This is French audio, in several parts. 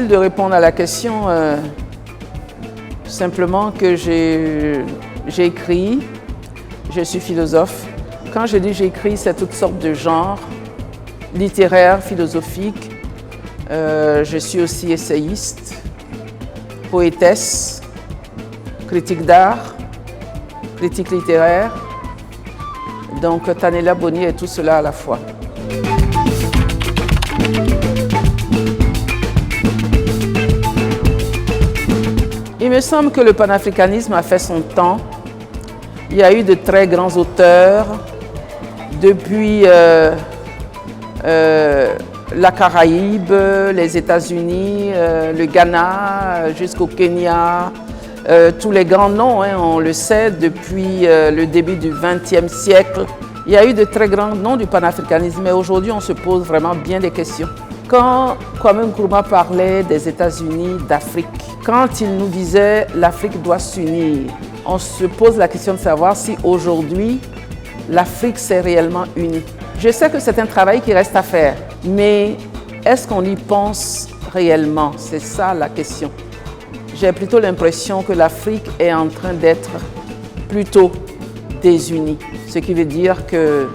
facile de répondre à la question, simplement que j'ai écrit, je suis philosophe. Quand je dis j'écris, c'est toutes sortes de genres, littéraires, philosophiques. Je suis aussi essayiste, poétesse, critique d'art, critique littéraire. Donc Tanella Boni est tout cela à la fois. Il me semble que le panafricanisme a fait son temps. Il y a eu de très grands auteurs depuis la Caraïbe, les États-Unis, le Ghana, jusqu'au Kenya. Tous les grands noms, hein, on le sait, depuis le début du XXe siècle. Il y a eu de très grands noms du panafricanisme, mais aujourd'hui, on se pose vraiment bien des questions. Quand Kwame Nkrumah parlait des États-Unis d'Afrique, quand il nous disait « l'Afrique doit s'unir », on se pose la question de savoir si aujourd'hui, l'Afrique s'est réellement unie. Je sais que c'est un travail qui reste à faire, mais est-ce qu'on y pense réellement? C'est ça la question. J'ai plutôt l'impression que l'Afrique est en train d'être plutôt désunie. Ce qui veut dire que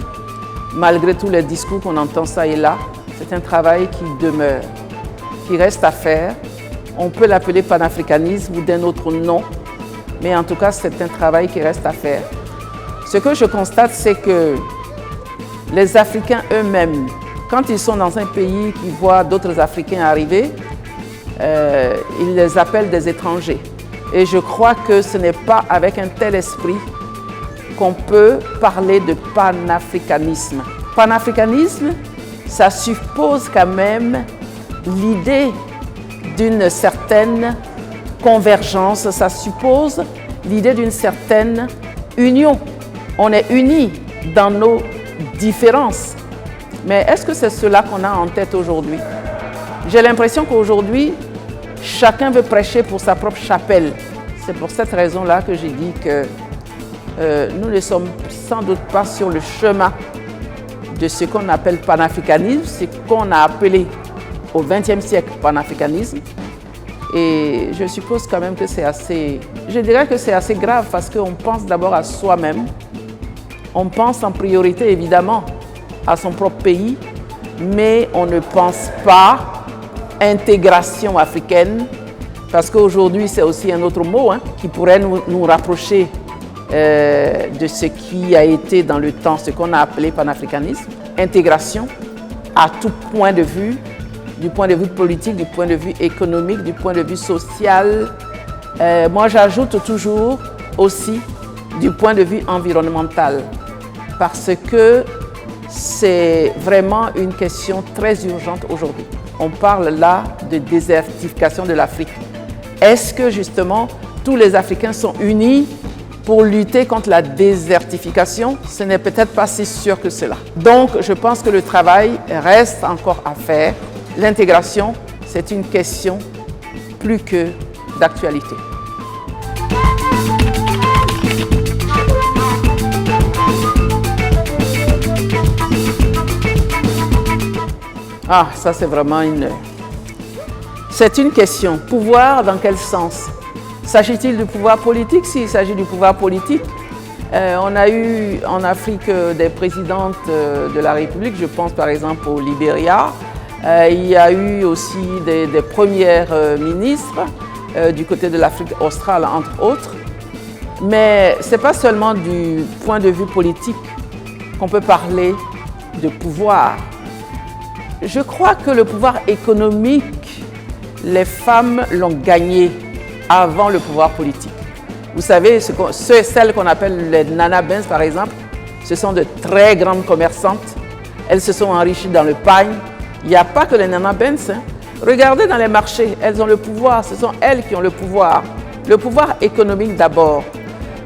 malgré tous les discours qu'on entend ça et là, c'est un travail qui demeure, qui reste à faire. On peut l'appeler panafricanisme ou d'un autre nom, mais en tout cas, c'est un travail qui reste à faire. Ce que je constate, c'est que les Africains eux-mêmes, quand ils sont dans un pays qui voit d'autres Africains arriver, ils les appellent des étrangers. Et je crois que ce n'est pas avec un tel esprit qu'on peut parler de panafricanisme. Panafricanisme, ça suppose quand même l'idée d'une certaine convergence, ça suppose l'idée d'une certaine union. On est unis dans nos différences. Mais est-ce que c'est cela qu'on a en tête aujourd'hui? J'ai l'impression qu'aujourd'hui, chacun veut prêcher pour sa propre chapelle. C'est pour cette raison-là que j'ai dit que nous ne sommes sans doute pas sur le chemin de ce qu'on appelle panafricanisme, ce qu'on a appelé au XXe siècle panafricanisme. Et je suppose quand même que c'est assez, je dirais que c'est assez grave parce qu'on pense d'abord à soi-même. On pense en priorité évidemment à son propre pays, mais on ne pense pas intégration africaine, parce qu'aujourd'hui c'est aussi un autre mot qui pourrait nous rapprocher de ce qui a été dans le temps, ce qu'on a appelé panafricanisme, intégration à tout point de vue, du point de vue politique, du point de vue économique, du point de vue social. Moi j'ajoute toujours aussi du point de vue environnemental, parce que c'est vraiment une question très urgente aujourd'hui. On parle là de désertification de l'Afrique. Est-ce que justement tous les Africains sont unis pour lutter contre la désertification? Ce n'est peut-être pas si sûr que cela. Donc je pense que le travail reste encore à faire. L'intégration, c'est une question plus que d'actualité. Ah, ça c'est vraiment c'est une question. Pouvoir dans quel sens? S'agit-il du pouvoir politique? S'il s'agit du pouvoir politique, on a eu en Afrique des présidentes de la République, je pense par exemple au Libéria. Il y a eu aussi des premières ministres du côté de l'Afrique australe, entre autres. Mais ce n'est pas seulement du point de vue politique qu'on peut parler de pouvoir. Je crois que le pouvoir économique, les femmes l'ont gagné avant le pouvoir politique. Vous savez, celles qu'on appelle les Nana Benz, par exemple, ce sont de très grandes commerçantes. Elles se sont enrichies dans le pain. Il n'y a pas que les Nana Benz. Regardez dans les marchés, elles ont le pouvoir. Ce sont elles qui ont le pouvoir. Le pouvoir économique d'abord.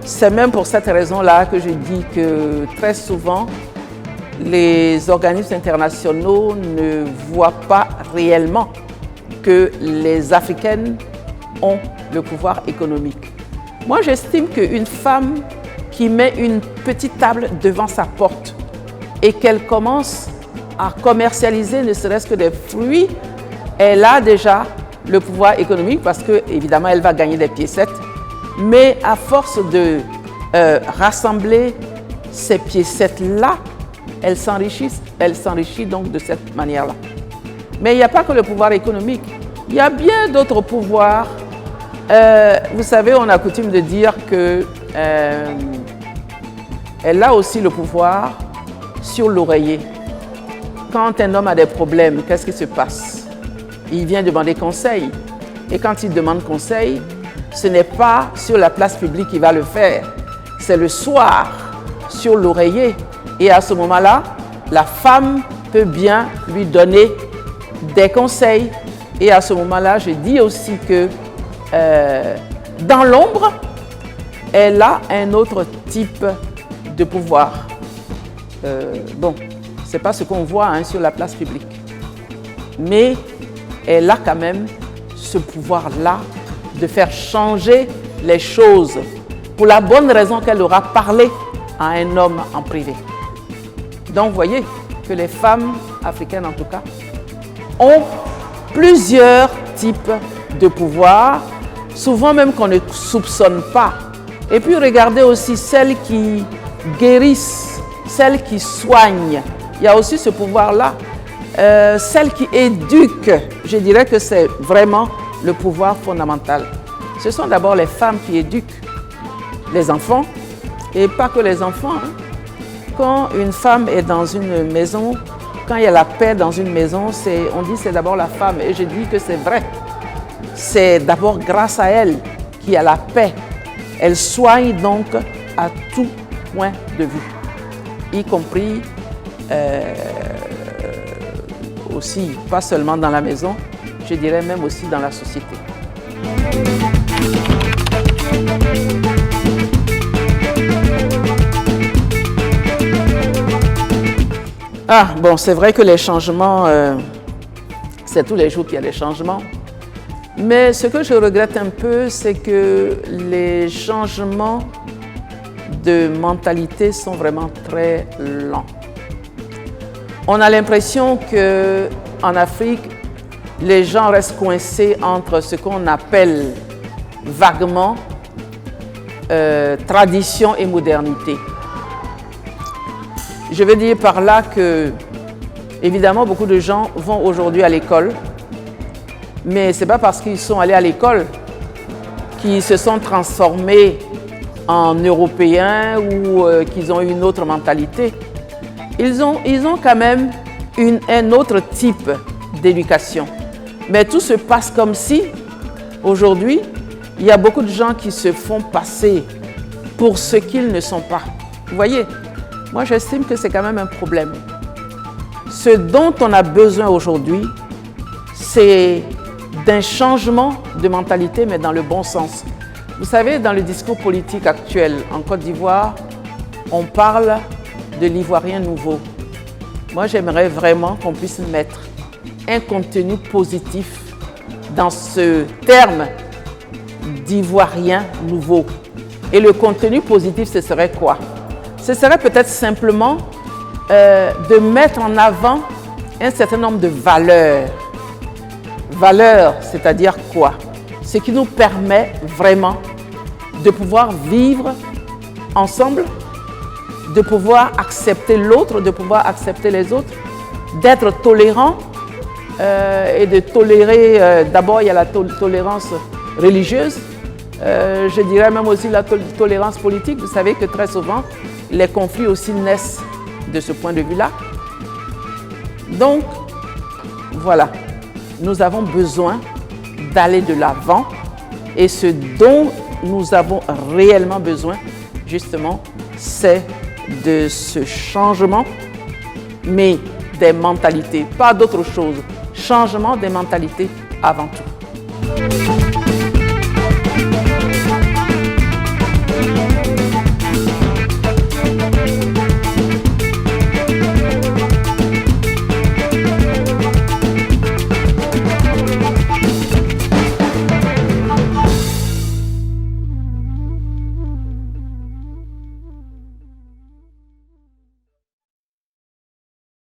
C'est même pour cette raison-là que je dis que très souvent, les organismes internationaux ne voient pas réellement que les Africaines ont le pouvoir économique. Moi, j'estime qu'une femme qui met une petite table devant sa porte et qu'elle commence à commercialiser ne serait-ce que des fruits, elle a déjà le pouvoir économique parce que, évidemment, elle va gagner des piécettes. Mais à force de rassembler ces piécettes-là, elle s'enrichit donc de cette manière-là. Mais il n'y a pas que le pouvoir économique. Il y a bien d'autres pouvoirs. Vous savez, on a coutume de dire que elle a aussi le pouvoir sur l'oreiller. Quand un homme a des problèmes, qu'est-ce qui se passe? Il vient demander conseil. Et quand il demande conseil, ce n'est pas sur la place publique qu'il va le faire. C'est le soir, sur l'oreiller. Et à ce moment-là, la femme peut bien lui donner des conseils. Et à ce moment-là, je dis aussi que dans l'ombre, elle a un autre type de pouvoir. Bon, ce n'est pas ce qu'on voit sur la place publique. Mais elle a quand même ce pouvoir-là de faire changer les choses pour la bonne raison qu'elle aura parlé à un homme en privé. Donc, vous voyez que les femmes africaines, en tout cas, ont plusieurs types de pouvoir, souvent même qu'on ne soupçonne pas. Et puis, regardez aussi celles qui guérissent, celles qui soignent. Il y a aussi ce pouvoir-là. Celles qui éduquent, je dirais que c'est vraiment le pouvoir fondamental. Ce sont d'abord les femmes qui éduquent les enfants, et pas que les enfants. Quand une femme est dans une maison, quand il y a la paix dans une maison, on dit que c'est d'abord la femme. Et je dis que c'est vrai. C'est d'abord grâce à elle qu'il y a la paix. Elle soigne donc à tout point de vue, y compris aussi, pas seulement dans la maison, je dirais même aussi dans la société. Ah, bon, c'est vrai que les changements, c'est tous les jours qu'il y a des changements. Mais ce que je regrette un peu, c'est que les changements de mentalité sont vraiment très lents. On a l'impression qu'en Afrique, les gens restent coincés entre ce qu'on appelle vaguement tradition et modernité. Je veux dire par là que, évidemment, beaucoup de gens vont aujourd'hui à l'école, mais ce n'est pas parce qu'ils sont allés à l'école qu'ils se sont transformés en Européens ou qu'ils ont une autre mentalité. Ils ont quand même un autre type d'éducation. Mais tout se passe comme si, aujourd'hui, il y a beaucoup de gens qui se font passer pour ce qu'ils ne sont pas. Vous voyez, moi j'estime que c'est quand même un problème. Ce dont on a besoin aujourd'hui, c'est d'un changement de mentalité, mais dans le bon sens. Vous savez, dans le discours politique actuel en Côte d'Ivoire, on parle de l'Ivoirien nouveau. Moi, j'aimerais vraiment qu'on puisse mettre un contenu positif dans ce terme d'Ivoirien nouveau. Et le contenu positif, ce serait quoi? Ce serait peut-être simplement de mettre en avant un certain nombre de valeurs. Valeurs, c'est-à-dire quoi? Ce qui nous permet vraiment de pouvoir vivre ensemble, de pouvoir accepter l'autre, de pouvoir accepter les autres, d'être tolérant et de tolérer. D'abord, il y a la tolérance religieuse, je dirais même aussi la tolérance politique. Vous savez que très souvent, les conflits aussi naissent de ce point de vue-là. Donc, voilà, nous avons besoin d'aller de l'avant et ce dont nous avons réellement besoin, justement, c'est de ce changement, mais des mentalités, pas d'autre chose. Changement des mentalités avant tout.